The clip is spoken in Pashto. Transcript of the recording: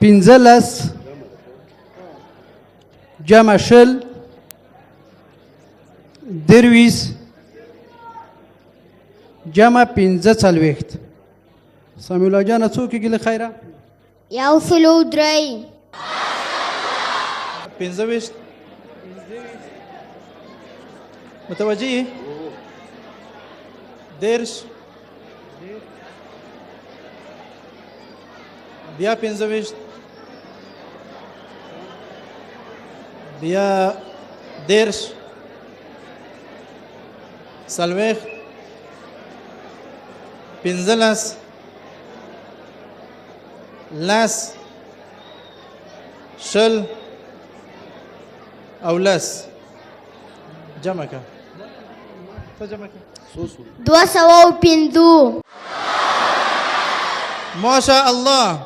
پنځلس جمع شل درویس جمع پنځه څلوېښت سمیع الله جانه څو کېږي له خیره یو سلو درې پنځه ویشت متوجه یې دېرش بیا پنځه ویشت بیا دېرش څلوېښت پنځلس لس شل او لس جمع که ته جمع که 205 ما شاء الله